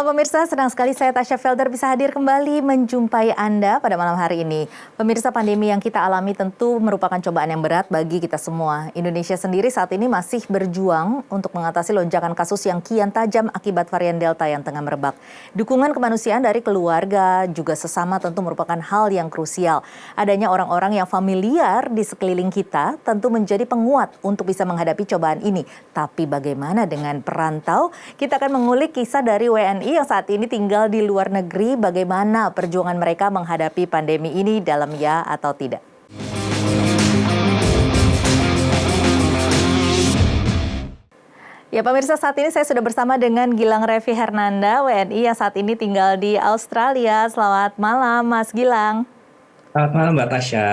malam pemirsa, senang sekali saya Tasya Felder bisa hadir kembali menjumpai Anda pada malam hari ini. Pemirsa, pandemi yang kita alami tentu merupakan cobaan yang berat bagi kita semua. Indonesia sendiri saat ini masih berjuang untuk mengatasi lonjakan kasus yang kian tajam akibat varian Delta yang tengah merebak. Dukungan kemanusiaan dari keluarga juga sesama tentu merupakan hal yang krusial. Adanya orang-orang yang familiar di sekeliling kita tentu menjadi penguat untuk bisa menghadapi cobaan ini. Tapi bagaimana dengan perantau? Kita akan mengulik kisah dari WNI yang saat ini tinggal di luar negeri, bagaimana perjuangan mereka menghadapi pandemi ini dalam ya atau tidak. Ya pemirsa, saat ini saya sudah bersama dengan Gilang Revi Hernanda, WNI yang saat ini tinggal di Australia. Selamat malam Mas Gilang. Selamat malam Mbak Tasya.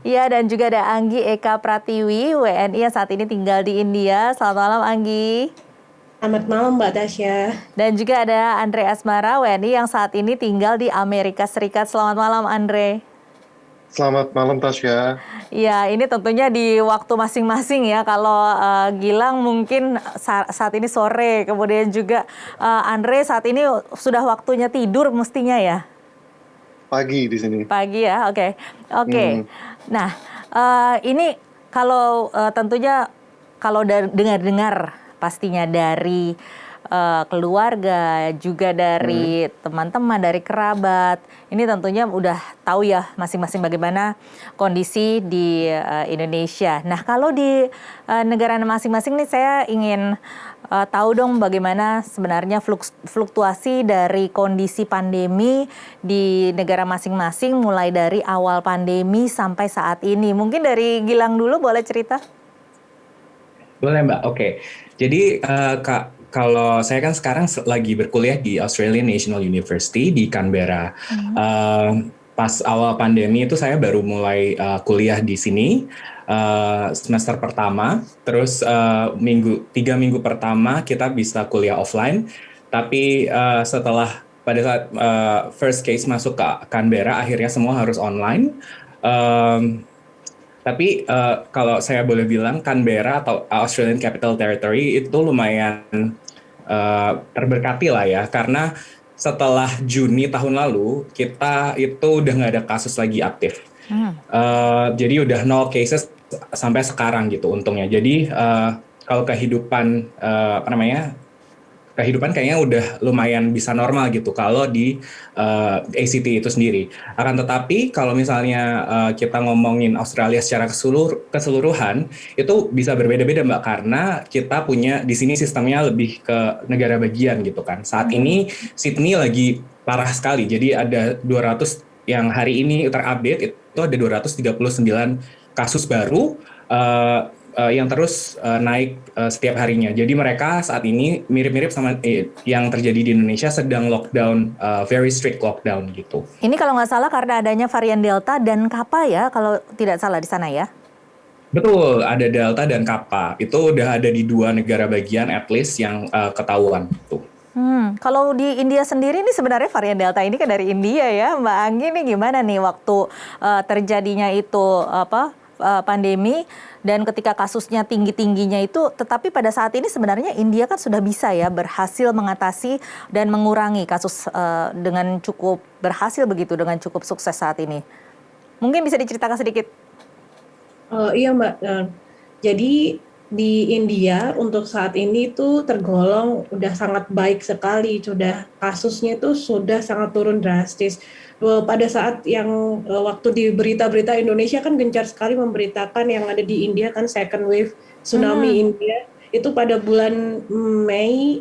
Ya, dan juga ada Anggi Eka Pratiwi, WNI yang saat ini tinggal di India. Selamat malam Anggi. Selamat malam Mbak Tasya. Dan juga ada Andre Asmara, WNI yang saat ini tinggal di Amerika Serikat. Selamat malam Andre. Selamat malam Tasya. Ya, ini tentunya di waktu masing-masing ya. Kalau Gilang mungkin saat ini sore, kemudian juga Andre saat ini sudah waktunya tidur mestinya ya. Pagi di sini. Pagi ya, oke. Nah, ini kalau tentunya kalau dengar-dengar pastinya dari keluarga, juga dari teman-teman, dari kerabat. Ini tentunya udah tahu ya masing-masing bagaimana kondisi di Indonesia. Nah, kalau di negara masing-masing nih saya ingin tahu dong bagaimana sebenarnya fluktuasi dari kondisi pandemi di negara masing-masing mulai dari awal pandemi sampai saat ini. Mungkin dari Gilang dulu boleh cerita? Boleh Mbak, oke. Jadi kalau saya kan sekarang lagi berkuliah di Australian National University di Canberra. Pas awal pandemi itu saya baru mulai kuliah di sini semester pertama. Terus 3 minggu pertama kita bisa kuliah offline. Tapi setelah pada saat first case masuk ke Canberra, akhirnya semua harus online. Tapi kalau saya boleh bilang Canberra atau Australian Capital Territory itu lumayan terberkati lah ya, karena setelah Juni tahun lalu kita itu udah nggak ada kasus lagi aktif. Jadi udah 0 cases sampai sekarang gitu untungnya. Jadi kalau kehidupan kehidupan kayaknya udah lumayan bisa normal gitu kalau di ACT itu sendiri. Akan tetapi kalau misalnya kita ngomongin Australia secara keseluruhan itu bisa berbeda-beda Mbak, karena kita punya di sini sistemnya lebih ke negara bagian gitu kan. Saat ini Sydney lagi parah sekali. Jadi ada 200 yang hari ini terupdate itu ada 239 kasus baru yang terus naik setiap harinya. Jadi mereka saat ini mirip-mirip sama yang terjadi di Indonesia, sedang lockdown, very strict lockdown gitu. Ini kalau nggak salah karena adanya varian Delta dan Kappa ya, kalau tidak salah di sana ya? Betul, ada Delta dan Kappa. Itu udah ada di 2 negara bagian at least yang ketahuan tuh. Kalau di India sendiri nih sebenarnya varian Delta ini kan dari India ya, Mbak Anggi nih gimana nih waktu terjadinya itu pandemi dan ketika kasusnya tinggi-tingginya itu, tetapi pada saat ini sebenarnya India kan sudah bisa ya berhasil mengatasi dan mengurangi kasus dengan cukup berhasil begitu, dengan cukup sukses saat ini. Mungkin bisa diceritakan sedikit? Iya Mbak, jadi di India untuk saat ini tuh tergolong udah sangat baik sekali, sudah kasusnya itu sudah sangat turun drastis. Pada saat yang waktu di berita-berita Indonesia kan gencar sekali memberitakan yang ada di India kan second wave tsunami India itu pada bulan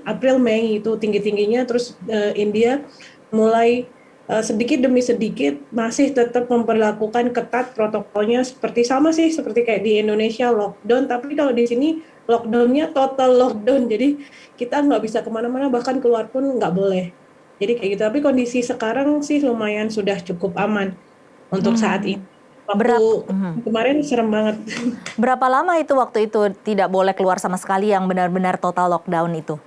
April Mei itu tinggi-tingginya, terus India mulai sedikit demi sedikit masih tetap memperlakukan ketat protokolnya seperti kayak di Indonesia lockdown, tapi kalau di sini lockdownnya total lockdown, jadi kita nggak bisa kemana-mana, bahkan keluar pun nggak boleh. Jadi kayak gitu, tapi kondisi sekarang sih lumayan sudah cukup aman untuk saat ini. Kemarin serem banget. Berapa lama itu waktu itu tidak boleh keluar sama sekali yang benar-benar total lockdown itu?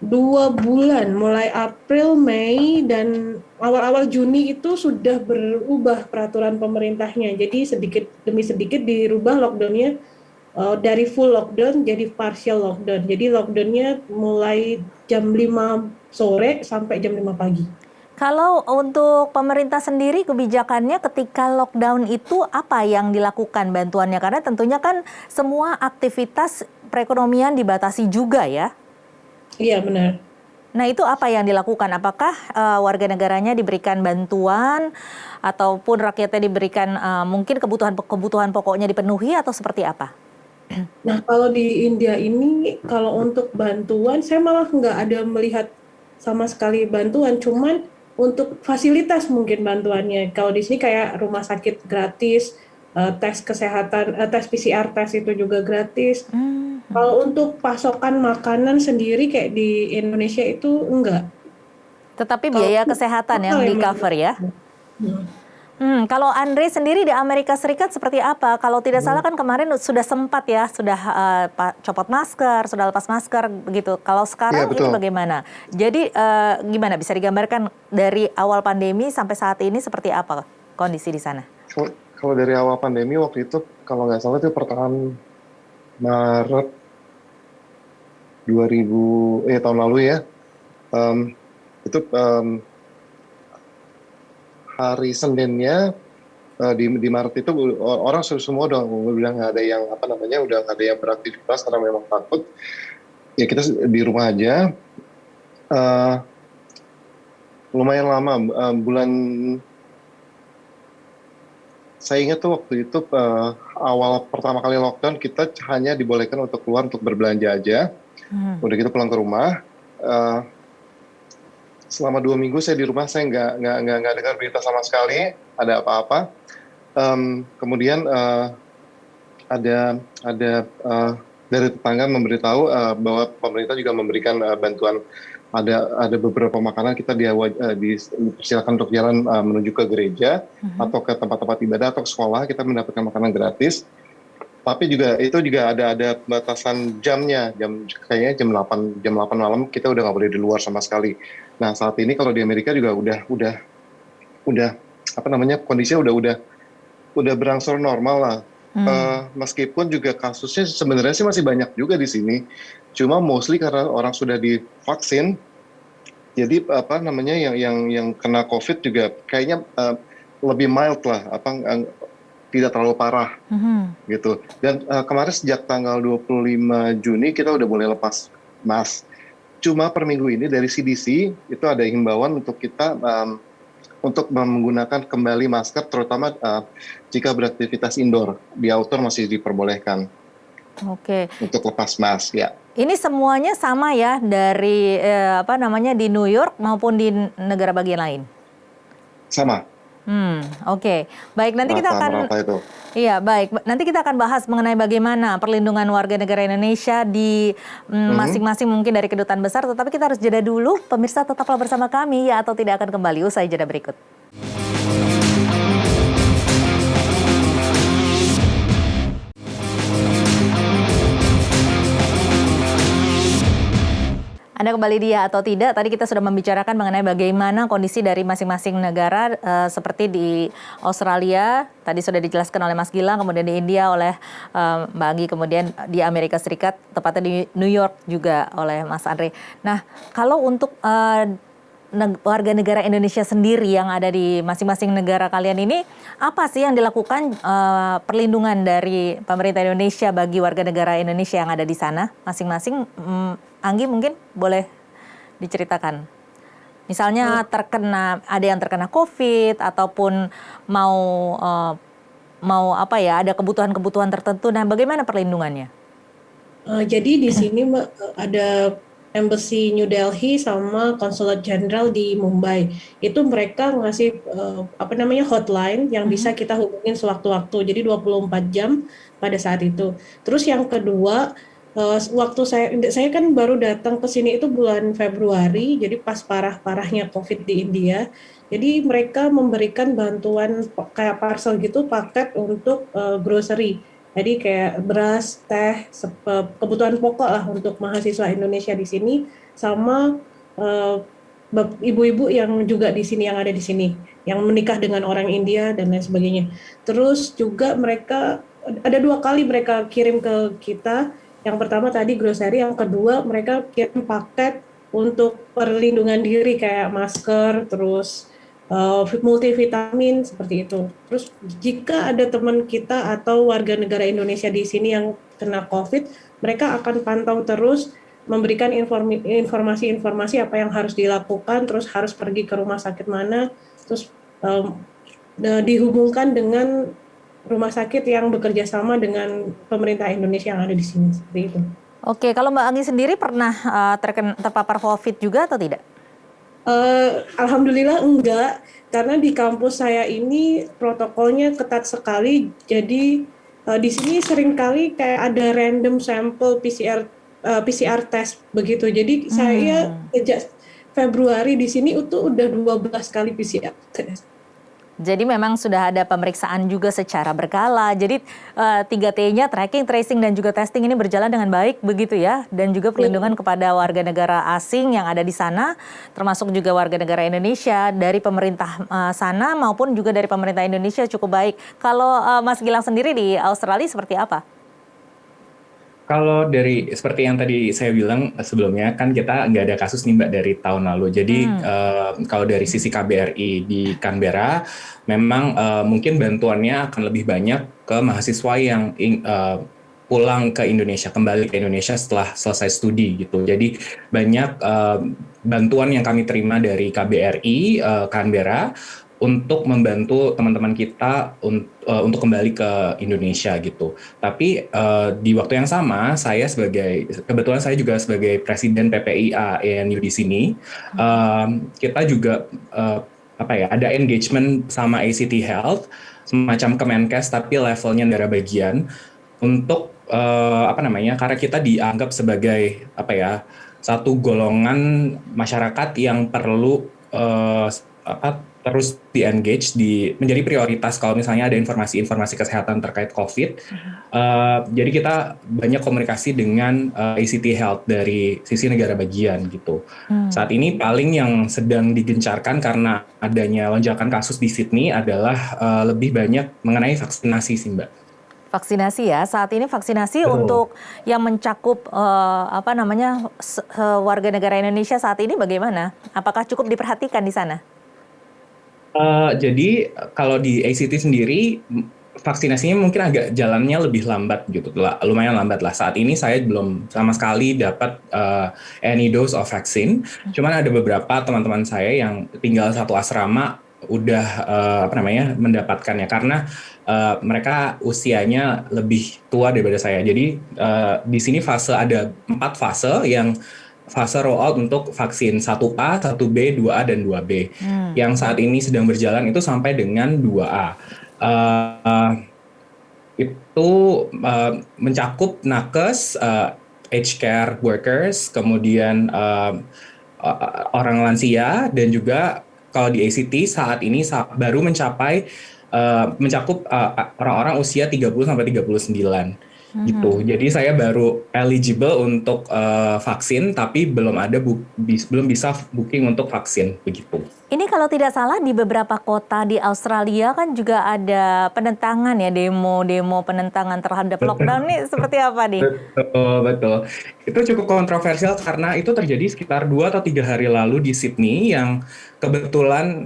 2 bulan, mulai April, Mei, dan awal-awal Juni itu sudah berubah peraturan pemerintahnya. Jadi sedikit demi sedikit dirubah lockdownnya dari full lockdown jadi partial lockdown. Jadi lockdownnya mulai jam 5 sore sampai jam 5 pagi. Kalau untuk pemerintah sendiri kebijakannya ketika lockdown itu apa yang dilakukan bantuannya? Karena tentunya kan semua aktivitas perekonomian dibatasi juga ya. Iya benar. Nah itu apa yang dilakukan? Apakah warga negaranya diberikan bantuan ataupun rakyatnya diberikan mungkin kebutuhan pokoknya dipenuhi atau seperti apa? Nah kalau di India ini kalau untuk bantuan saya malah nggak ada melihat sama sekali bantuan, cuman untuk fasilitas mungkin bantuannya. Kalau di sini kayak rumah sakit gratis, tes kesehatan, tes PCR tes itu juga gratis. Kalau untuk pasokan makanan sendiri kayak di Indonesia itu enggak. Tetapi Kalau biaya kesehatan yang di cover ya? Kalau Andre sendiri di Amerika Serikat seperti apa? Kalau tidak salah kan kemarin sudah sempat ya, sudah copot masker, sudah lepas masker begitu. Kalau sekarang Iya, ini betul. bagaimana? Jadi gimana bisa digambarkan dari awal pandemi sampai saat ini seperti apa kondisi di sana? Kalau dari awal pandemi waktu itu, kalau nggak salah itu pertengahan Maret tahun lalu ya, itu hari Seninnya di Maret itu orang semua udah bilang nggak ada yang udah nggak ada yang beraktivitas karena memang takut. Ya kita di rumah aja. Lumayan lama, bulan saya ingat tuh waktu itu awal pertama kali lockdown kita hanya dibolehkan untuk keluar untuk berbelanja aja. Udah gitu pulang ke rumah. Selama 2 minggu saya di rumah, saya nggak dengar berita sama sekali ada apa-apa. Kemudian ada dari tetangga memberitahu bahwa pemerintah juga memberikan bantuan. Ada beberapa makanan kita dipersilakan untuk jalan menuju ke gereja atau ke tempat-tempat ibadah atau ke sekolah, kita mendapatkan makanan gratis. Tapi itu juga ada batasan jamnya, kayaknya jam 8 malam kita udah nggak boleh di luar sama sekali. Nah saat ini kalau di Amerika juga udah kondisinya udah berangsur normal lah. Meskipun juga kasusnya sebenarnya sih masih banyak juga di sini, cuma mostly karena orang sudah divaksin, jadi yang kena COVID juga kayaknya lebih mild lah, tidak terlalu parah gitu. Dan kemarin sejak tanggal 25 Juni kita udah boleh lepas mask. Cuma per minggu ini dari CDC itu ada himbauan untuk kita untuk menggunakan kembali masker, terutama jika beraktivitas indoor. Di outdoor masih diperbolehkan. Oke. Untuk lepas mask ya. Ini semuanya sama ya dari di New York maupun di negara bagian lain. Sama. Oke. Baik, nanti kita akan Iya, baik. Nanti kita akan bahas mengenai bagaimana perlindungan warga negara Indonesia di masing-masing mungkin dari kedutaan besar, tetapi kita harus jeda dulu. Pemirsa tetaplah bersama kami ya atau tidak akan kembali usai jeda berikut. Anda kembali dia atau tidak, tadi kita sudah membicarakan mengenai bagaimana kondisi dari masing-masing negara seperti di Australia, tadi sudah dijelaskan oleh Mas Gilang, kemudian di India oleh Mbak Anggi, kemudian di Amerika Serikat, tepatnya di New York juga oleh Mas Andre. Nah, kalau untuk warga negara Indonesia sendiri yang ada di masing-masing negara kalian ini, apa sih yang dilakukan perlindungan dari pemerintah Indonesia bagi warga negara Indonesia yang ada di sana masing-masing? Anggi mungkin boleh diceritakan. Misalnya ada yang terkena COVID ataupun mau ada kebutuhan-kebutuhan tertentu. Nah, bagaimana perlindungannya? Jadi di sini ada Embassy New Delhi sama Konsulat Jenderal di Mumbai. Itu mereka ngasih hotline yang bisa kita hubungin sewaktu-waktu. Jadi 24 jam pada saat itu. Terus yang kedua, waktu saya kan baru datang ke sini itu bulan Februari, jadi pas parah-parahnya COVID di India. Jadi mereka memberikan bantuan kayak parcel gitu, paket untuk grocery. Jadi kayak beras, teh, kebutuhan pokok lah untuk mahasiswa Indonesia di sini, sama ibu-ibu yang juga di sini, yang ada di sini, yang menikah dengan orang India dan lain sebagainya. Terus juga mereka ada 2 kali mereka kirim ke kita. Yang pertama tadi grocery, yang kedua mereka kirim paket untuk perlindungan diri kayak masker, terus multivitamin seperti itu. Terus jika ada teman kita atau warga negara Indonesia di sini yang kena COVID, mereka akan pantau terus, memberikan informasi-informasi apa yang harus dilakukan, terus harus pergi ke rumah sakit mana, terus dihubungkan dengan rumah sakit yang bekerja sama dengan pemerintah Indonesia yang ada di sini, seperti itu. Oke, kalau Mbak Anggi sendiri pernah terpapar COVID juga atau tidak? Alhamdulillah enggak, karena di kampus saya ini protokolnya ketat sekali. Jadi di sini seringkali kayak ada random sampel PCR test begitu. Jadi saya sejak Februari di sini itu udah 12 kali PCR test. Jadi memang sudah ada pemeriksaan juga secara berkala. Jadi 3T-nya tracking, tracing, dan juga testing ini berjalan dengan baik begitu ya. Dan juga perlindungan kepada warga negara asing yang ada di sana, termasuk juga warga negara Indonesia dari pemerintah sana maupun juga dari pemerintah Indonesia cukup baik. Kalau Mas Gilang sendiri di Australia seperti apa? Kalau dari seperti yang tadi saya bilang sebelumnya, kan kita nggak ada kasus nih Mbak dari tahun lalu. Jadi kalau dari sisi KBRI di Canberra, memang mungkin bantuannya akan lebih banyak ke mahasiswa yang pulang ke Indonesia, kembali ke Indonesia setelah selesai studi gitu. Jadi banyak bantuan yang kami terima dari KBRI Canberra untuk membantu teman-teman kita untuk kembali ke Indonesia gitu. Tapi di waktu yang sama, kebetulan saya juga sebagai Presiden PPIA ANU di sini, kita juga ada engagement sama ACT Health, semacam Kemenkes tapi levelnya negara bagian untuk karena kita dianggap sebagai satu golongan masyarakat yang perlu terus di-engage, menjadi prioritas kalau misalnya ada informasi-informasi kesehatan terkait COVID. Jadi kita banyak komunikasi dengan ACT Health dari sisi negara bagian gitu. Saat ini paling yang sedang digencarkan karena adanya lonjakan kasus di Sydney adalah lebih banyak mengenai vaksinasi sih Mbak. Vaksinasi ya, saat ini vaksinasi untuk yang mencakup warga negara Indonesia saat ini bagaimana? Apakah cukup diperhatikan di sana? Jadi kalau di ACT sendiri vaksinasinya mungkin agak jalannya lebih lambat gitu, lumayan lambat lah. Saat ini saya belum sama sekali dapat any dose of vaccine. Cuman ada beberapa teman-teman saya yang tinggal satu asrama udah mendapatkannya karena mereka usianya lebih tua daripada saya. Jadi di sini ada 4 fase yang fase rollout untuk vaksin 1A, 1B, 2A, dan 2B. Yang saat ini sedang berjalan itu sampai dengan 2A. Itu mencakup nakes, aged care workers, kemudian orang lansia, dan juga kalau di ACT saat ini baru mencakup orang-orang usia 30-39. Gitu. Jadi saya baru eligible untuk vaksin, tapi belum bisa booking untuk vaksin begitu. Ini kalau tidak salah di beberapa kota di Australia kan juga ada penentangan ya, demo penentangan terhadap lockdown nih seperti apa nih? Betul. Itu cukup kontroversial karena itu terjadi sekitar 2 atau 3 hari lalu di Sydney yang kebetulan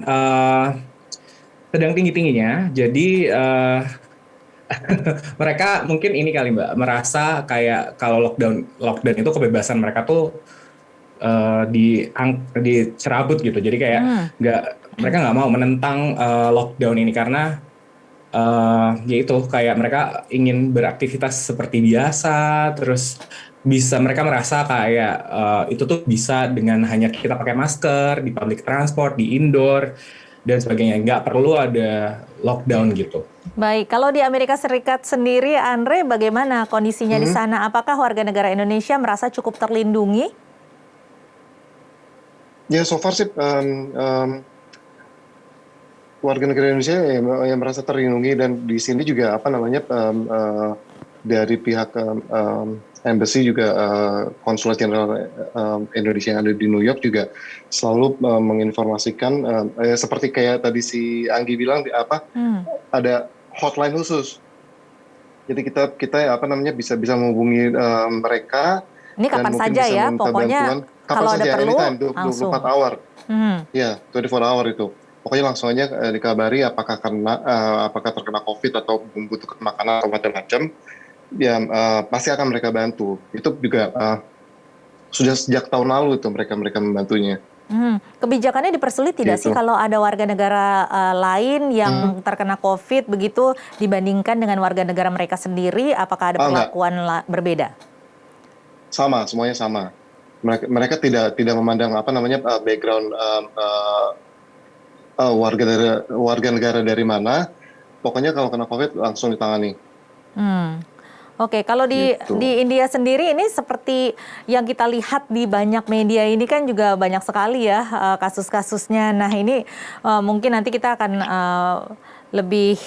sedang tinggi-tingginya. Jadi mereka mungkin ini kali Mbak, merasa kayak kalau lockdown itu kebebasan mereka tuh dicerabut gitu. Jadi kayak mereka nggak mau menentang lockdown ini karena yaitu kayak mereka ingin beraktivitas seperti biasa, terus mereka merasa kayak itu tuh bisa dengan hanya kita pakai masker di public transport, di indoor dan sebagainya, nggak perlu ada lockdown gitu. Baik, kalau di Amerika Serikat sendiri, Andre, bagaimana kondisinya di sana? Apakah warga negara Indonesia merasa cukup terlindungi? Ya, so far sih warga negara Indonesia yang merasa terlindungi, dan di sini juga dari pihak embassy juga konsulat jenderal Indonesia yang ada di New York juga selalu menginformasikan seperti kayak tadi si Anggi bilang ada hotline khusus Jadi kita apa namanya bisa bisa menghubungi mereka Ini dan kapan mungkin saja bisa ya, meminta pokoknya bantuan kapan kalau ada saja, perlu anytime, langsung. 24 hour. Hmm. Ya, 24 hour itu. Pokoknya langsung aja dikabari apakah terkena COVID atau membutuhkan makanan atau macam-macam. Ya, pasti akan mereka bantu. Itu juga sudah sejak tahun lalu itu mereka membantunya. Kebijakannya dipersulit tidak sih Gitu. kalau ada warga negara lain yang terkena COVID begitu dibandingkan dengan warga negara mereka sendiri? Apakah ada Enggak, perlakuan berbeda? sama, semuanya sama. Mereka tidak memandang apa namanya background warga negara dari mana. Pokoknya kalau kena COVID langsung ditangani. Oke, kalau di Gitu. India sendiri ini seperti yang kita lihat di banyak media ini kan juga banyak sekali ya kasus-kasusnya. Nah ini mungkin nanti kita akan lebih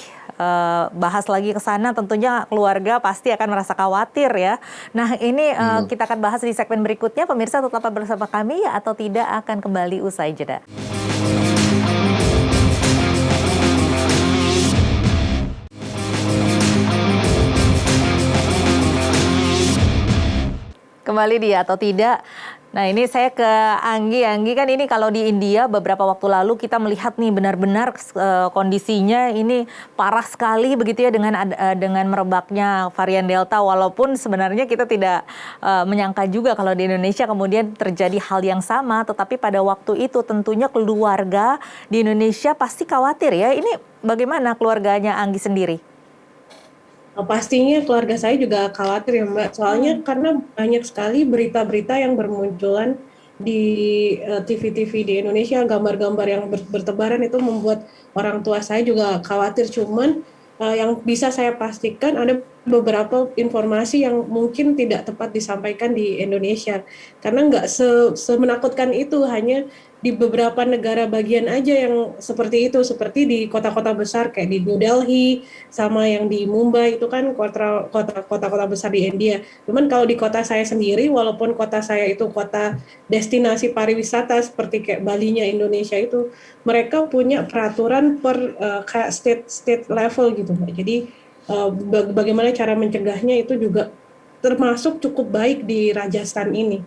bahas lagi ke sana. Tentunya keluarga pasti akan merasa khawatir ya. Nah ini kita akan bahas di segmen berikutnya. Pemirsa tetaplah bersama kami atau tidak akan kembali usai jeda. Kembali di atau tidak. Nah ini saya ke Anggi. Anggi kan ini kalau di India beberapa waktu lalu kita melihat nih benar-benar kondisinya ini parah sekali begitu ya dengan merebaknya varian Delta. Walaupun sebenarnya kita tidak menyangka juga kalau di Indonesia kemudian terjadi hal yang sama. Tetapi pada waktu itu tentunya keluarga di Indonesia pasti khawatir ya. Ini bagaimana keluarganya Anggi sendiri? Pastinya keluarga saya juga khawatir ya Mbak, soalnya karena banyak sekali berita-berita yang bermunculan di TV-TV di Indonesia, gambar-gambar yang bertebaran itu membuat orang tua saya juga khawatir. Cuman yang bisa saya pastikan ada beberapa informasi yang mungkin tidak tepat disampaikan di Indonesia, karena nggak semenakutkan itu, hanya di beberapa negara bagian aja yang seperti itu, seperti di kota-kota besar kayak di New Delhi sama yang di Mumbai itu kan kota-kota besar di India. Cuman kalau di kota saya sendiri, walaupun kota saya itu kota destinasi pariwisata seperti kayak Balinya Indonesia itu, mereka punya peraturan per kayak state level gitu Mbak. Jadi bagaimana cara mencegahnya itu juga termasuk cukup baik di Rajasthan ini.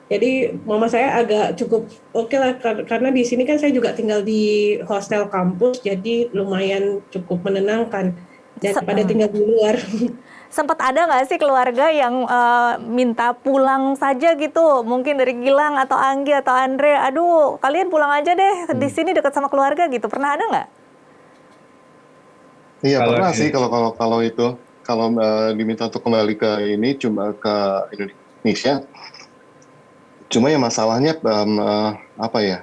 Jadi mama saya agak cukup oke lah, karena di sini kan saya juga tinggal di hostel kampus, jadi lumayan cukup menenangkan daripada tinggal di luar. Sempat ada nggak sih keluarga yang minta pulang saja gitu, mungkin dari Gilang atau Anggi atau Andre, aduh kalian pulang aja deh, di sini dekat sama keluarga gitu, pernah ada nggak? Iya Kalau pernah sih kalau itu diminta untuk kembali ke ini cuma ke Indonesia. Cuma ya masalahnya apa ya?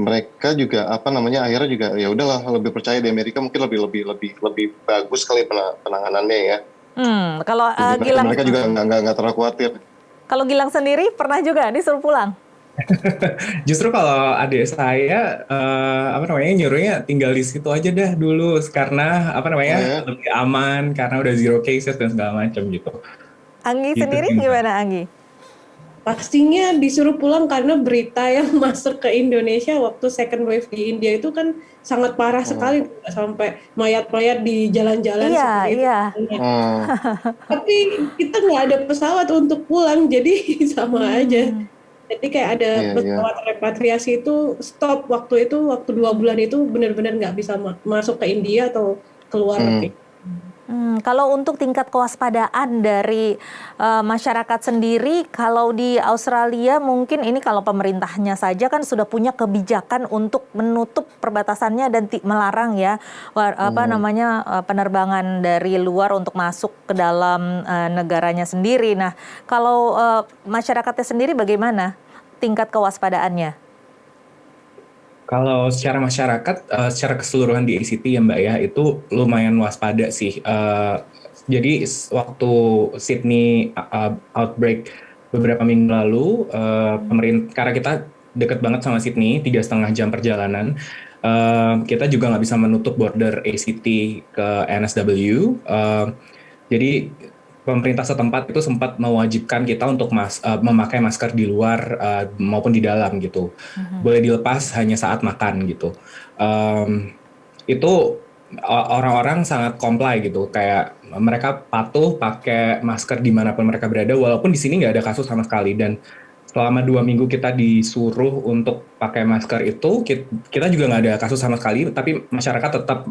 Mereka juga apa namanya akhirnya juga ya udahlah lebih percaya di Amerika, mungkin lebih bagus kali penanganannya ya. Kalau Jadi Gilang, mereka juga nggak terlalu khawatir. kalau Gilang sendiri pernah juga disuruh pulang? Justru kalau adik saya apa namanya nyuruhnya tinggal di situ aja dah dulu karena apa Oh namanya ya, lebih aman karena udah zero cases dan segala macam gitu. Anggi Gitu sendiri sih, Mbak. gimana Anggi? Pastinya disuruh pulang karena berita yang masuk ke Indonesia waktu second wave di India itu kan sangat parah sekali, sampai mayat-mayat di jalan-jalan Iya, seperti itu. iya. Tapi kita nggak ada pesawat untuk pulang, jadi sama aja. Jadi kayak ada iya. pesawat repatriasi itu stop waktu 2 bulan itu benar-benar nggak bisa masuk ke India atau keluar. Kalau untuk tingkat kewaspadaan dari masyarakat sendiri, kalau di Australia mungkin ini kalau pemerintahnya saja kan sudah punya kebijakan untuk menutup perbatasannya dan melarang ya penerbangan dari luar untuk masuk ke dalam negaranya sendiri. Nah, kalau masyarakatnya sendiri bagaimana tingkat kewaspadaannya? Kalau secara masyarakat, secara keseluruhan di ACT ya Mbak ya, itu lumayan waspada sih. Jadi waktu Sydney outbreak beberapa minggu lalu, pemerintah karena kita dekat banget sama Sydney, 3,5 jam perjalanan, kita juga nggak bisa menutup border ACT ke NSW. Jadi pemerintah setempat itu sempat mewajibkan kita untuk memakai masker di luar maupun di dalam gitu. Boleh dilepas hanya saat makan gitu. Itu orang-orang sangat comply gitu, kayak mereka patuh pakai masker dimanapun mereka berada, walaupun di sini nggak ada kasus sama sekali. Dan selama 2 minggu kita disuruh untuk pakai masker itu, kita juga nggak ada kasus sama sekali, tapi masyarakat tetap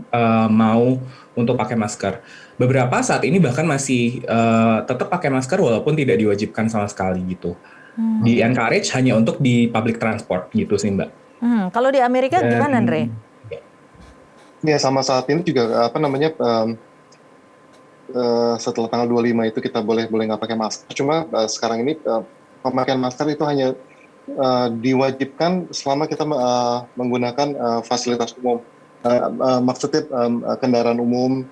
mau untuk pakai masker. Beberapa saat ini bahkan masih tetap pakai masker walaupun tidak diwajibkan sama sekali gitu. Di encourage hanya untuk di public transport gitu sih Mbak. Kalau di Amerika gimana, Andre? Ya sama saat ini juga setelah tanggal 25 itu kita boleh nggak pakai masker. Cuma sekarang ini pemakaian masker itu hanya diwajibkan selama kita menggunakan fasilitas umum. Maksudnya kendaraan umum,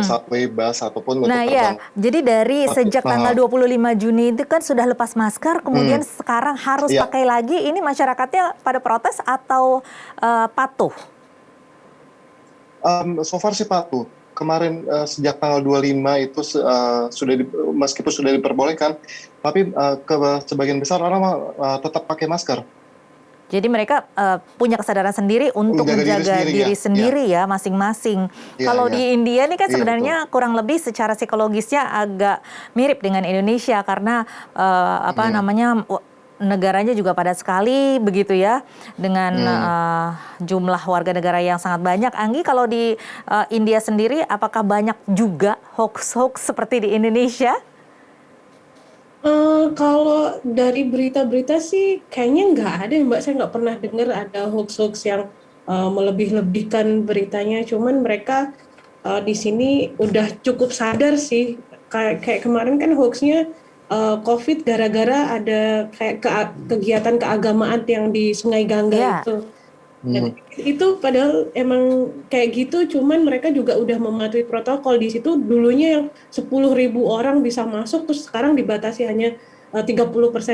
subway, bus ataupun untuk terbang. Jadi dari sejak tanggal 25 Juni itu kan sudah lepas masker, kemudian sekarang harus pakai lagi. Ini masyarakatnya pada protes atau patuh? So far sih patuh. Kemarin sejak tanggal 25 itu meskipun sudah diperbolehkan, tapi sebagian besar orang tetap pakai masker. Jadi mereka punya kesadaran sendiri untuk menjaga diri sendiri ya masing-masing. Kalau di India ini kan sebenarnya kurang lebih secara psikologisnya agak mirip dengan Indonesia karena negaranya juga padat sekali begitu ya, dengan jumlah warga negara yang sangat banyak. Anggi, kalau di India sendiri apakah banyak juga hoax-hoax seperti di Indonesia? Kalau dari berita-berita sih kayaknya nggak ada ya Mbak, saya nggak pernah dengar ada hoax-hoax yang melebih-lebihkan beritanya. Cuman mereka di sini udah cukup sadar sih, kayak kemarin kan hoaxnya COVID gara-gara ada kayak kegiatan keagamaan yang di Sungai Gangga itu. Dan itu padahal emang kayak gitu, cuman mereka juga udah mematuhi protokol di situ. Dulunya yang 10.000 orang bisa masuk, terus sekarang dibatasi hanya 30%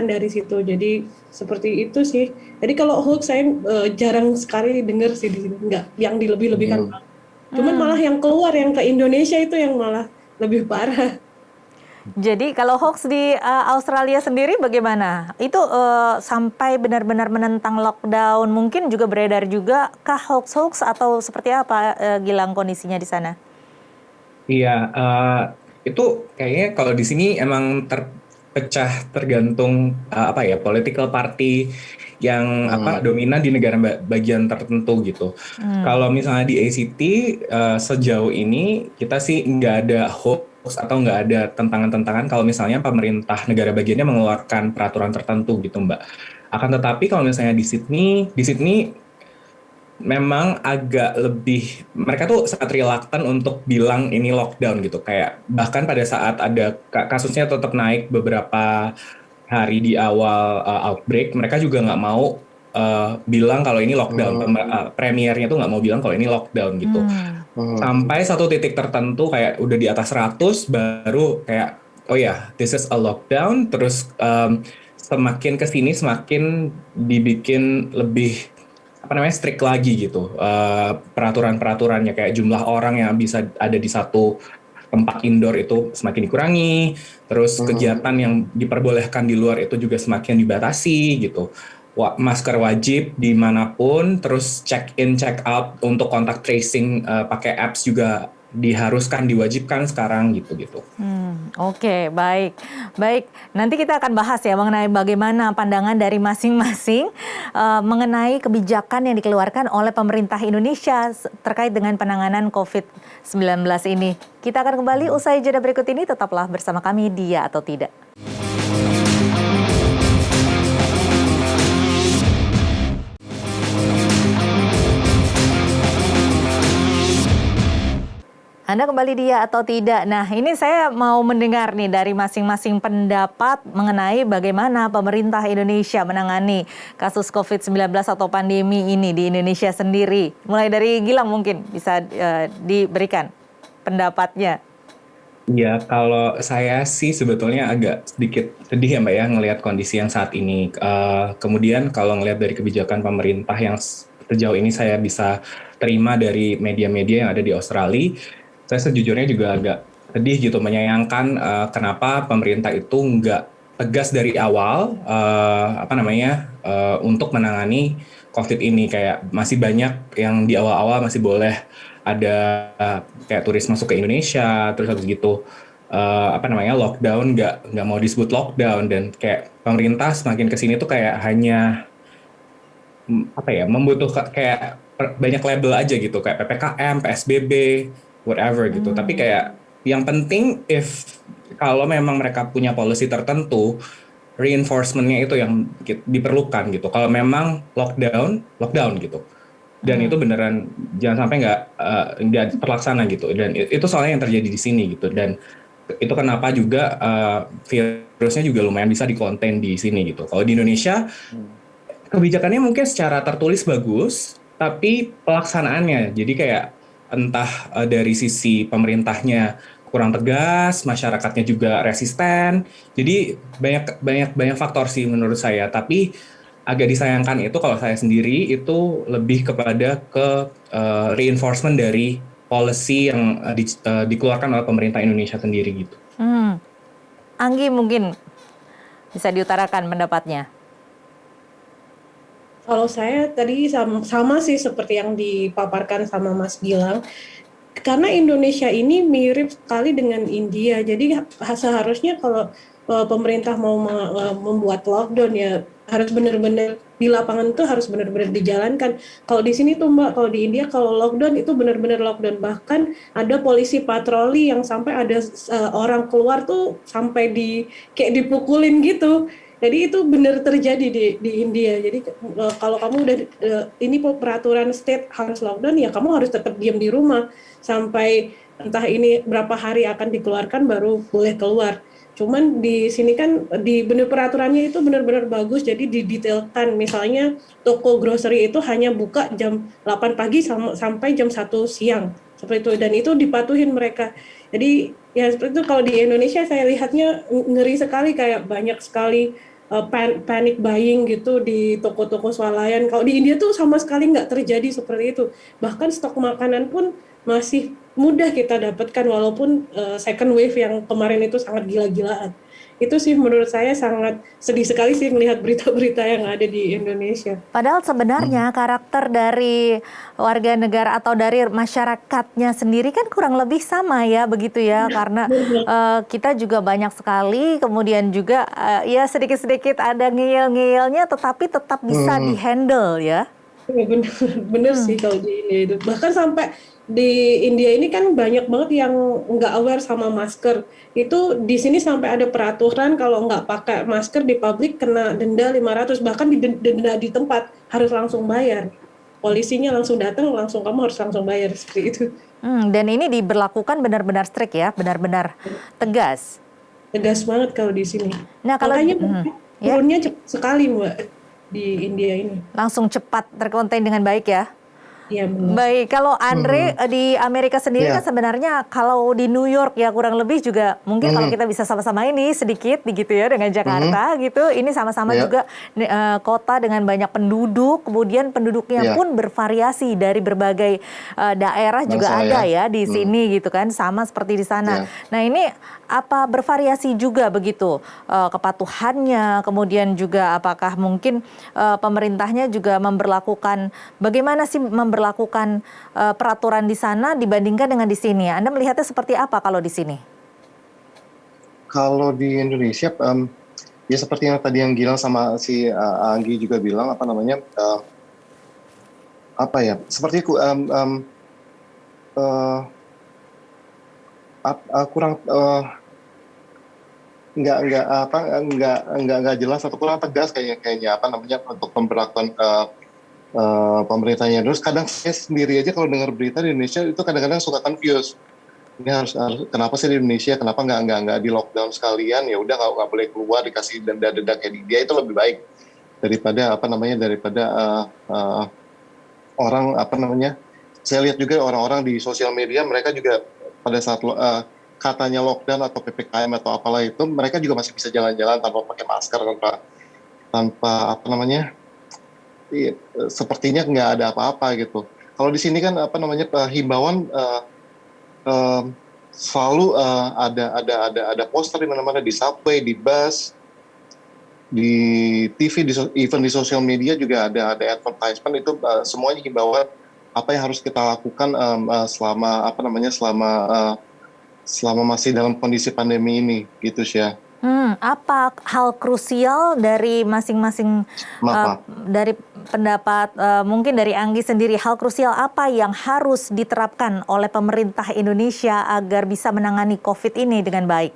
dari situ. Jadi seperti itu sih. Jadi kalau hoax saya jarang sekali dengar sih di sini, nggak yang dilebih-lebihkan. Cuman malah yang keluar yang ke Indonesia itu yang malah lebih parah. Jadi kalau hoax di Australia sendiri bagaimana? Itu sampai benar-benar menentang lockdown, mungkin juga beredar juga kah hoax-hoax atau seperti apa Gilang kondisinya di sana? Iya, itu kayaknya kalau di sini emang terpecah tergantung political party yang dominan di negara bagian tertentu gitu. Kalau misalnya di ACT sejauh ini kita sih nggak ada hoax atau nggak ada tentangan-tentangan kalau misalnya pemerintah negara bagiannya mengeluarkan peraturan tertentu gitu Mbak. Akan tetapi kalau misalnya di Sydney memang agak lebih, mereka tuh sangat reluctant untuk bilang ini lockdown gitu. Kayak bahkan pada saat ada kasusnya tetap naik beberapa hari di awal outbreak, mereka juga nggak mau bilang kalau ini lockdown. Premiernya tuh nggak mau bilang kalau ini lockdown gitu. Sampai satu titik tertentu kayak udah di atas 100 baru kayak oh ya this is a lockdown. Terus semakin kesini semakin dibikin lebih strict lagi gitu peraturan-peraturannya, kayak jumlah orang yang bisa ada di satu tempat indoor itu semakin dikurangi, terus kegiatan yang diperbolehkan di luar itu juga semakin dibatasi gitu. Masker wajib dimanapun, terus check in check out untuk kontak tracing pakai apps juga diwajibkan sekarang gitu. Oke, baik. Nanti kita akan bahas ya mengenai bagaimana pandangan dari masing-masing mengenai kebijakan yang dikeluarkan oleh pemerintah Indonesia terkait dengan penanganan COVID-19 ini. Kita akan kembali usai jeda berikut ini, tetaplah bersama kami Dia atau Tidak. Anda kembali Dia atau Tidak. Nah, ini saya mau mendengar nih dari masing-masing pendapat mengenai bagaimana pemerintah Indonesia menangani kasus COVID-19 atau pandemi ini di Indonesia sendiri. Mulai dari Gilang mungkin bisa diberikan pendapatnya. Ya, kalau saya sih sebetulnya agak sedikit sedih ya Mbak ya ngelihat kondisi yang saat ini. Kemudian kalau ngelihat dari kebijakan pemerintah yang sejauh ini saya bisa terima dari media-media yang ada di Australia, saya sejujurnya juga agak sedih gitu, menyayangkan kenapa pemerintah itu nggak tegas dari awal untuk menangani COVID ini. Kayak masih banyak yang di awal-awal masih boleh ada kayak turis masuk ke Indonesia, terus habis gitu lockdown nggak mau disebut lockdown, dan kayak pemerintah semakin kesini tuh kayak hanya membutuhkan kayak banyak label aja gitu, kayak PPKM, PSBB, whatever gitu. Tapi kayak yang penting kalau memang mereka punya policy tertentu, reinforcementnya itu yang diperlukan gitu. Kalau memang lockdown, lockdown gitu. Dan itu beneran jangan sampai nggak terlaksana gitu. Dan itu soalnya yang terjadi di sini gitu. Dan itu kenapa juga virusnya juga lumayan bisa dikonten di sini gitu. Kalau di Indonesia kebijakannya mungkin secara tertulis bagus, tapi pelaksanaannya jadi kayak entah dari sisi pemerintahnya kurang tegas, masyarakatnya juga resisten. Jadi banyak faktor sih menurut saya. Tapi agak disayangkan itu kalau saya sendiri itu lebih kepada reinforcement dari policy yang dikeluarkan oleh pemerintah Indonesia sendiri gitu. Anggi mungkin bisa diutarakan pendapatnya. Kalau saya tadi sama sih seperti yang dipaparkan sama Mas Gilang, karena Indonesia ini mirip sekali dengan India. Jadi seharusnya kalau pemerintah mau membuat lockdown ya harus benar-benar di lapangan itu harus benar-benar dijalankan. Kalau di sini tuh Mbak, kalau di India kalau lockdown itu benar-benar lockdown. Bahkan ada polisi patroli yang sampai ada orang keluar tuh sampai kayak dipukulin gitu. Jadi itu benar terjadi di India. Jadi kalau kamu udah ini peraturan state harus lockdown, ya kamu harus tetap diam di rumah sampai entah ini berapa hari akan dikeluarkan baru boleh keluar. Cuman di sini kan peraturannya itu benar-benar bagus, jadi didetailkan. Misalnya toko grocery itu hanya buka jam 8 pagi sampai jam 1 siang. Seperti itu, dan itu dipatuhin mereka. Jadi ya seperti itu. Kalau di Indonesia saya lihatnya ngeri sekali, kayak banyak sekali panic buying gitu di toko-toko swalayan. Kalau di India tuh sama sekali nggak terjadi seperti itu. Bahkan stok makanan pun masih mudah kita dapatkan walaupun second wave yang kemarin itu sangat gila-gilaan. Itu sih menurut saya sangat sedih sekali sih melihat berita-berita yang ada di Indonesia. Padahal sebenarnya karakter dari warga negara atau dari masyarakatnya sendiri kan kurang lebih sama ya, begitu ya, karena kita juga banyak sekali, kemudian juga ya sedikit-sedikit ada ngeyel-ngeyelnya, tetapi tetap bisa dihandle ya. Ya bener sih kalau di India itu. Bahkan sampai di India ini kan banyak banget yang nggak aware sama masker. Itu di sini sampai ada peraturan kalau nggak pakai masker di publik kena denda 500, bahkan denda di tempat harus langsung bayar. Polisinya langsung datang, kamu harus langsung bayar seperti itu. Dan ini diberlakukan benar-benar strict ya, benar-benar tegas. Tegas banget kalau di sini. Nah, kalau makanya turunnya cepat sekali Mbak di India ini. Langsung cepat terkonten dengan baik ya. Iya benar. Baik, kalau Andre di Amerika sendiri kan sebenarnya kalau di New York ya kurang lebih juga mungkin kalau kita bisa sama-sama ini sedikit begitu ya dengan Jakarta gitu. Ini sama-sama juga kota dengan banyak penduduk, kemudian penduduknya pun bervariasi dari berbagai daerah juga ada ya di sini gitu kan, sama seperti di sana. Nah, ini apa bervariasi juga begitu kepatuhannya, kemudian juga apakah mungkin pemerintahnya juga bagaimana sih memberlakukan peraturan di sana dibandingkan dengan di sini? Anda melihatnya seperti apa kalau di sini? Kalau di Indonesia, ya seperti yang tadi yang Gilang sama si Anggi juga bilang, seperti kurang nggak jelas atau kurang tegas kayaknya untuk pemberlakuan pemerintahnya. Terus kadang saya sendiri aja kalau dengar berita di Indonesia itu kadang-kadang suka confused. Ini harus kenapa sih di Indonesia, kenapa nggak di lockdown sekalian, ya udah nggak boleh keluar, dikasih denda kayak di India, itu lebih baik daripada orang saya lihat juga orang-orang di sosial media, mereka juga pada saat katanya lockdown atau PPKM atau apalah itu, mereka juga masih bisa jalan-jalan tanpa pakai masker, tanpa sepertinya nggak ada apa-apa gitu. Kalau di sini kan himbauan selalu ada poster di mana-mana, di subway, di bus, di TV, even di sosial media juga ada advertisement itu, semuanya himbauan apa yang harus kita lakukan selama selama masih dalam kondisi pandemi ini, gitu Syah. Apa hal krusial dari masing-masing Maaf. dari pendapat mungkin dari Anggi sendiri, hal krusial apa yang harus diterapkan oleh pemerintah Indonesia agar bisa menangani COVID ini dengan baik?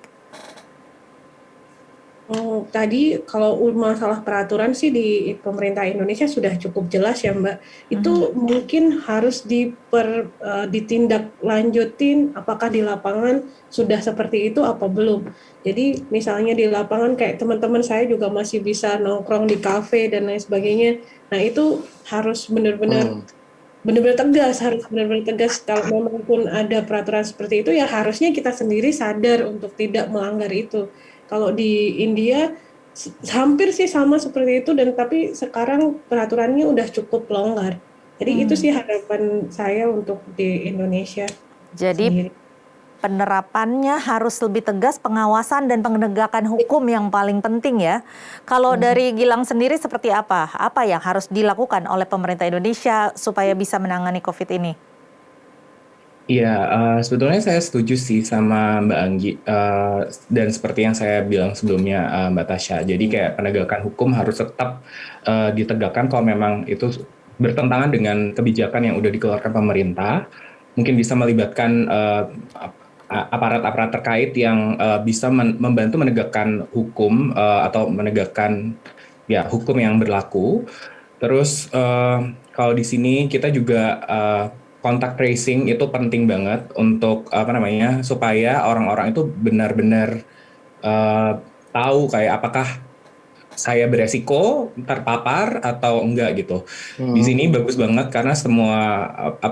Tadi kalau masalah peraturan sih di pemerintah Indonesia sudah cukup jelas ya Mbak. Itu mungkin harus ditindaklanjutin apakah di lapangan sudah seperti itu apa belum. Jadi misalnya di lapangan kayak teman-teman saya juga masih bisa nongkrong di kafe dan lain sebagainya. Nah itu harus benar-benar tegas. Kalau memang pun ada peraturan seperti itu ya harusnya kita sendiri sadar untuk tidak melanggar itu. Kalau di India hampir sih sama seperti itu, dan tapi sekarang peraturannya udah cukup longgar. Jadi itu sih harapan saya untuk di Indonesia Jadi sendiri. penerapannya harus lebih tegas, pengawasan dan penegakan hukum yang paling penting ya. Kalau dari Gilang sendiri seperti apa? Apa yang harus dilakukan oleh pemerintah Indonesia supaya bisa menangani COVID ini? Iya, sebetulnya saya setuju sih sama Mbak Anggi, dan seperti yang saya bilang sebelumnya, Mbak Tasya. Jadi kayak penegakan hukum harus tetap ditegakkan kalau memang itu bertentangan dengan kebijakan yang udah dikeluarkan pemerintah. Mungkin bisa melibatkan aparat-aparat terkait yang bisa membantu menegakkan hukum atau menegakkan ya hukum yang berlaku. Terus kalau di sini kita juga kontak tracing itu penting banget untuk supaya orang-orang itu benar-benar tahu kayak apakah saya beresiko terpapar atau enggak gitu. Di sini bagus banget karena semua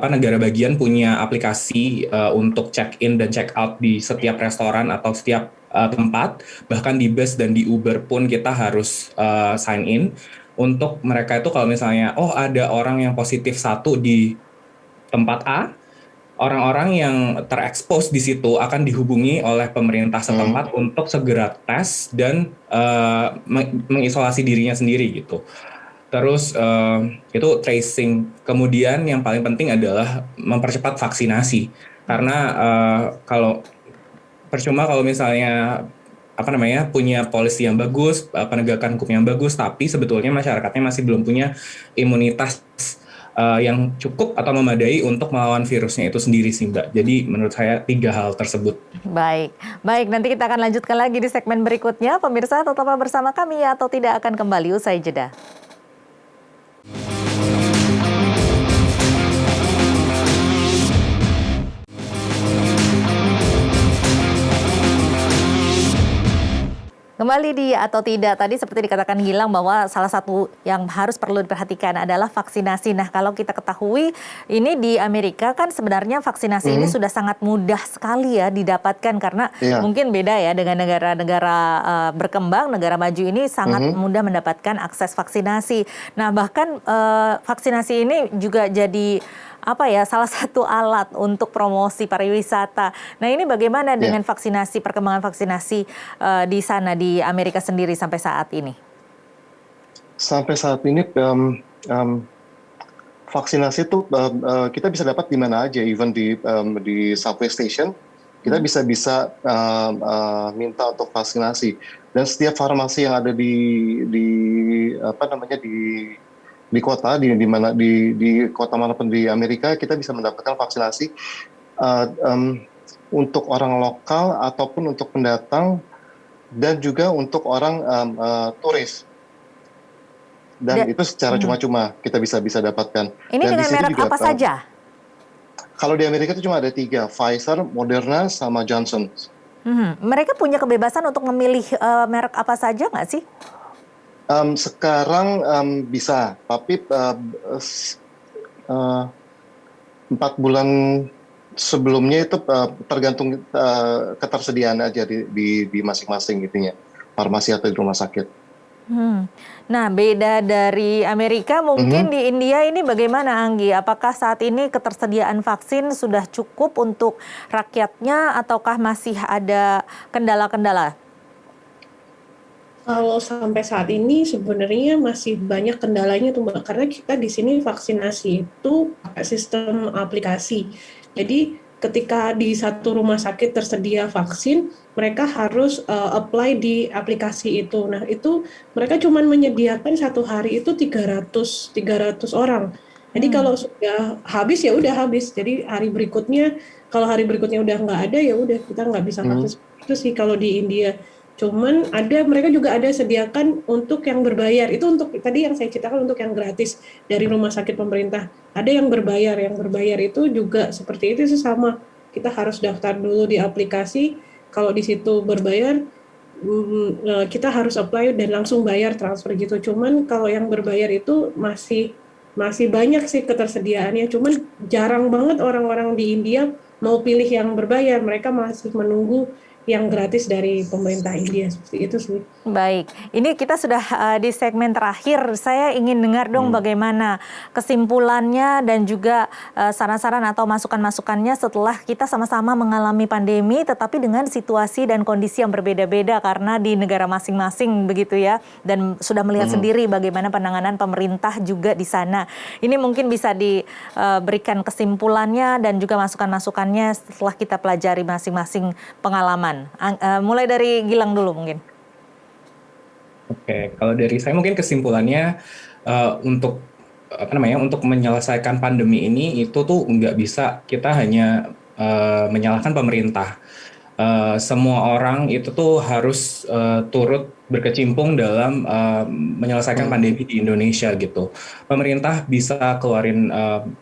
negara bagian punya aplikasi untuk check in dan check out di setiap restoran atau setiap tempat, bahkan di bus dan di Uber pun kita harus sign in. Untuk mereka itu kalau misalnya ada orang yang positif satu di tempat A, orang-orang yang terekspos di situ akan dihubungi oleh pemerintah setempat untuk segera tes dan mengisolasi dirinya sendiri gitu. Terus itu tracing. Kemudian yang paling penting adalah mempercepat vaksinasi. Karena kalau percuma kalau misalnya punya polisi yang bagus, penegakan hukum yang bagus, tapi sebetulnya masyarakatnya masih belum punya imunitas yang cukup atau memadai untuk melawan virusnya itu sendiri sih Mbak. Jadi menurut saya 3 hal tersebut. Baik, nanti kita akan lanjutkan lagi di segmen berikutnya. Pemirsa tetaplah bersama kami atau tidak akan kembali usai jeda. Kembali di atau tidak, tadi seperti dikatakan Gilang bahwa salah satu yang harus perlu diperhatikan adalah vaksinasi. Nah, kalau kita ketahui ini di Amerika kan sebenarnya vaksinasi ini sudah sangat mudah sekali ya didapatkan karena mungkin beda ya dengan negara-negara berkembang, negara maju ini sangat mudah mendapatkan akses vaksinasi. Nah, bahkan vaksinasi ini juga jadi salah satu alat untuk promosi pariwisata. Nah, ini bagaimana dengan vaksinasi, perkembangan vaksinasi di sana di Amerika sendiri sampai saat ini? Sampai saat ini vaksinasi itu kita bisa dapat di mana aja, even di subway station kita bisa minta untuk vaksinasi. Dan setiap farmasi yang ada di kota di kota manapun di Amerika kita bisa mendapatkan vaksinasi untuk orang lokal ataupun untuk pendatang dan juga untuk orang turis, dan itu secara cuma-cuma kita bisa dapatkan. Ini dan dengan merek apa saja? Kalau di Amerika itu cuma ada 3, Pfizer, Moderna, sama Johnson. Mereka punya kebebasan untuk memilih merek apa saja nggak sih? Sekarang bisa, tapi 4 bulan sebelumnya itu tergantung ketersediaan aja di masing-masing farmasi atau di rumah sakit. Nah, beda dari Amerika, mungkin di India ini bagaimana, Anggi? Apakah saat ini ketersediaan vaksin sudah cukup untuk rakyatnya, ataukah masih ada kendala-kendala? Kalau sampai saat ini sebenarnya masih banyak kendalanya tuh Mbak, karena kita di sini vaksinasi itu pakai sistem aplikasi. Jadi ketika di satu rumah sakit tersedia vaksin, mereka harus apply di aplikasi itu. Nah, itu mereka cuma menyediakan satu hari itu 300 orang. Jadi kalau sudah habis ya udah habis. Jadi kalau hari berikutnya udah nggak ada ya udah kita nggak bisa vaksin. Itu sih kalau di India. Cuman mereka juga ada sediakan untuk yang berbayar. Itu untuk tadi yang saya ceritakan untuk yang gratis dari rumah sakit pemerintah. Ada yang berbayar itu juga seperti itu sih sama. Kita harus daftar dulu di aplikasi. Kalau di situ berbayar, kita harus apply dan langsung bayar transfer gitu. Cuman kalau yang berbayar itu masih banyak sih ketersediaannya. Cuman jarang banget orang-orang di India mau pilih yang berbayar. Mereka masih menunggu yang gratis dari pemerintah India, seperti itu sih. Baik, ini kita sudah di segmen terakhir. Saya ingin dengar dong bagaimana kesimpulannya dan juga saran-saran atau masukan-masukannya setelah kita sama-sama mengalami pandemi, tetapi dengan situasi dan kondisi yang berbeda-beda karena di negara masing-masing begitu ya, dan sudah melihat sendiri bagaimana penanganan pemerintah juga di sana. Ini mungkin bisa diberikan kesimpulannya dan juga masukan-masukannya setelah kita pelajari masing-masing pengalaman. Mulai dari Gilang dulu mungkin. Oke, kalau dari saya mungkin kesimpulannya untuk untuk menyelesaikan pandemi ini itu tuh nggak bisa kita hanya menyalahkan pemerintah. Semua orang itu tuh harus turut berkecimpung dalam menyelesaikan pandemi di Indonesia gitu. Pemerintah bisa keluarin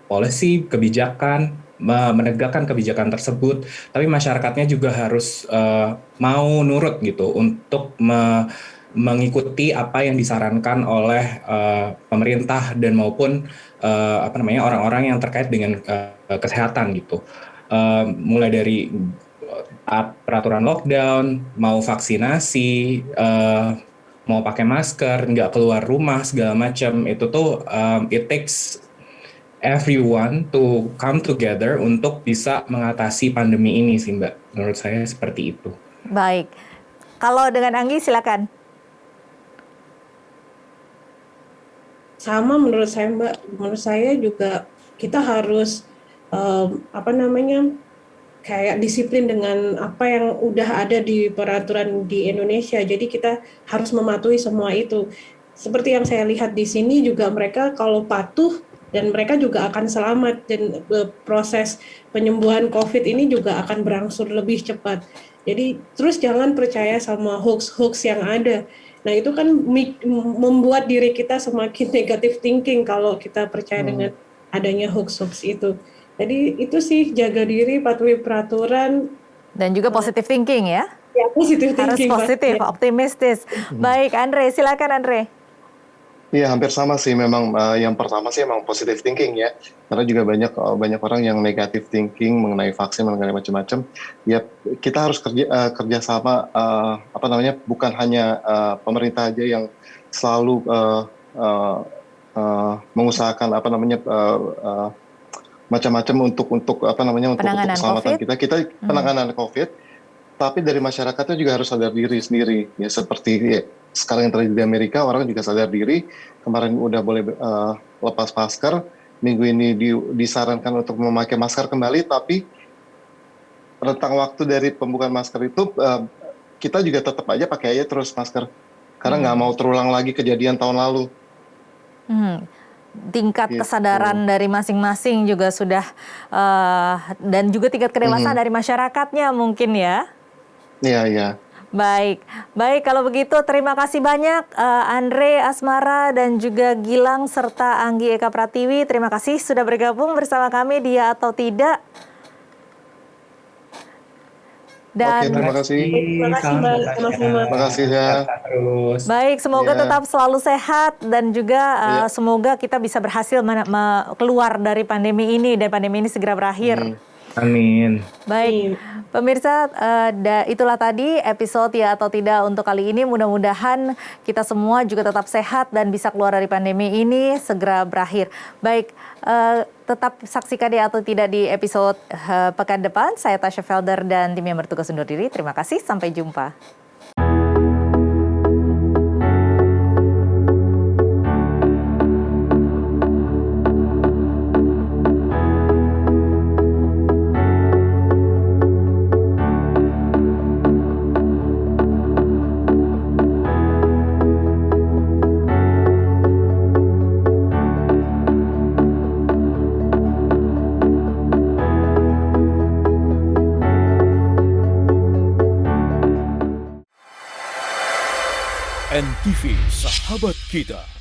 policy, kebijakan, menegakkan kebijakan tersebut, tapi masyarakatnya juga harus mau nurut gitu untuk mengikuti apa yang disarankan oleh pemerintah dan maupun orang-orang yang terkait dengan kesehatan gitu. Mulai dari peraturan lockdown, mau vaksinasi, mau pakai masker, nggak keluar rumah segala macam, itu tuh it takes everyone to come together untuk bisa mengatasi pandemi ini sih Mbak. Menurut saya seperti itu. Baik, kalau dengan Anggi silakan. Sama menurut saya Mbak, menurut saya juga kita harus kayak disiplin dengan apa yang udah ada di peraturan di Indonesia. Jadi kita harus mematuhi semua itu. Seperti yang saya lihat di sini juga mereka kalau patuh dan mereka juga akan selamat dan proses penyembuhan COVID ini juga akan berangsur lebih cepat. Jadi terus jangan percaya sama hoax-hoax yang ada. Nah itu kan membuat diri kita semakin negative thinking kalau kita percaya dengan adanya hoax-hoax itu. Jadi itu sih jaga diri, patuhi peraturan. Dan juga positive thinking ya? Ya, positive thinking. Harus positif, optimistis. Baik, Andre, silakan Andre. Iya, hampir sama sih. Memang yang pertama sih emang positive thinking ya. Karena juga banyak orang yang negative thinking mengenai vaksin, mengenai macam-macam. Ya, kita harus kerja sama. Bukan hanya pemerintah aja yang selalu mengusahakan macam-macam untuk keselamatan kita penanganan COVID. Tapi dari masyarakatnya juga harus sadar diri sendiri. Ya seperti sekarang yang terjadi di Amerika, orang juga sadar diri. Kemarin udah boleh lepas masker, minggu ini disarankan untuk memakai masker kembali, tapi rentang waktu dari pembukaan masker itu kita juga tetap aja pakai aja terus masker. Karena nggak mau terulang lagi kejadian tahun lalu. Tingkat kesadaran dari masing-masing juga sudah dan juga tingkat kedewasaan dari masyarakatnya mungkin ya. Iya. Baik kalau begitu terima kasih banyak Andre Asmara dan juga Gilang serta Anggi Eka Pratiwi. Terima kasih sudah bergabung bersama kami Dia atau Tidak. Dan terima kasih. Terima kasih ya. Baik, semoga tetap selalu sehat dan juga semoga kita bisa berhasil keluar dari pandemi ini dan pandemi ini segera berakhir. Amin. Baik, pemirsa, itulah tadi episode ya atau tidak untuk kali ini. Mudah-mudahan kita semua juga tetap sehat dan bisa keluar dari pandemi ini segera berakhir. Baik, tetap saksikan ya atau tidak di episode pekan depan. Saya Tasya Felder dan tim yang bertugas undur diri. Terima kasih, sampai jumpa. NTV Sahabat Kita.